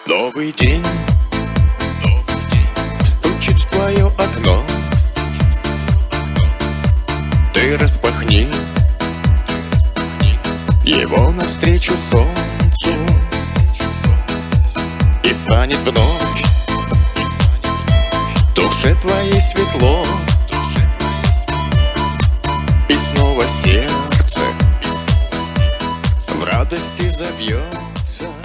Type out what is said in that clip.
Новый день стучит в твое окно. Ты распахни его навстречу солнцу, и станет вновь в душе твоей светло, и снова сердце в радости забьется.